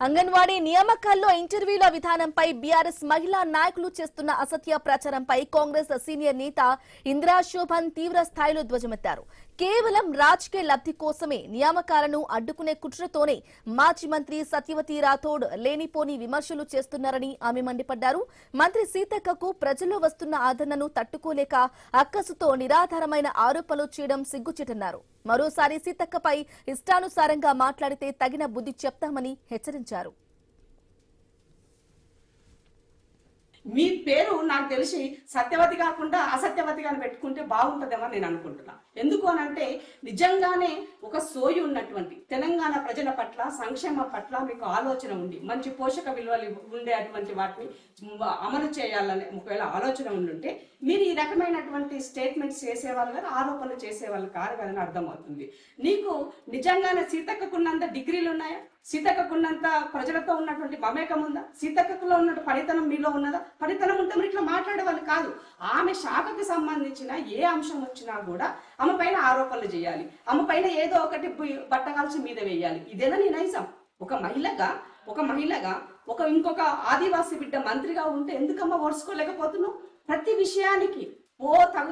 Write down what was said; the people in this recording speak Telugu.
అంగన్వాడీ నియామకాల్లో ఇంటర్వ్యూల విధానంపై బీఆర్ఎస్ మహిళా నాయకులు చేస్తున్న అసత్య ప్రచారంపై కాంగ్రెస్ సీనియర్ నేత ఇందిరా శోభన్ తీవ్ర స్థాయిలో ధ్వజమెత్తారు. కేవలం రాజకీయ లబ్ధి కోసమే నియామకాలను అడ్డుకునే కుట్రతోనే మాజీ మంత్రి సత్యవతి రాథోడ్ లేనిపోని విమర్శలు చేస్తున్నారని ఆమె మండిపడ్డారు. మంత్రి సీతక్కకు ప్రజల్లో వస్తున్న ఆదరణను తట్టుకోలేక అక్కసుతో నిరాధారమైన ఆరోపణలు చేయడం సిగ్గుచేటన్నారు. మరోసారి సీతక్కపై ఇష్టానుసారంగా మాట్లాడితే తగిన బుద్ధి చెప్తామని హెచ్చరించారు. మీ పేరు నాకు తెలిసి సత్యవతి కాకుండా అసత్యవతిగా పెట్టుకుంటే బాగుంటుందేమో నేను అనుకుంటున్నా. ఎందుకు అనంటే నిజంగానే ఒక సోయి ఉన్నటువంటి తెలంగాణ ప్రజల పట్ల సంక్షేమం పట్ల మీకు ఆలోచన ఉండి మంచి పోషక విలువలు ఉండే అటువంటి వాటిని అమలు చేయాలని ఒకవేళ ఆలోచన ఉండుంటే మీరు ఈ రకమైనటువంటి స్టేట్మెంట్స్ చేసేవాళ్ళు కదా, ఆరోపణలు చేసేవాళ్ళు కాదు కదని అర్థమవుతుంది. నీకు నిజంగానే సీతక్కకున్నంత డిగ్రీలు ఉన్నాయా? సీతక్కకున్నంత ప్రజలతో ఉన్నటువంటి మమేకం ఉందా? సీతక్కలో ఉన్నటువంటి పనితనం మీలో ఉన్నదా? పనితనం ఉంటే మరి ఇట్లా మాట్లాడే వాళ్ళు కాదు. ఆమె శాఖకి సంబంధించిన ఏ అంశం వచ్చినా కూడా ఆమె పైన ఆరోపణలు చేయాలి, ఆమె పైన ఏదో ఒకటి బట్టగాల్చి మీద వేయాలి. ఇదేనా నీ నైజం? ఒక మహిళగా ఇంకొక ఆదివాసీ బిడ్డ మంత్రిగా ఉంటే ఎందుకమ్మా ఓర్చుకోలేకపోతున్నావు? ప్రతి విషయానికి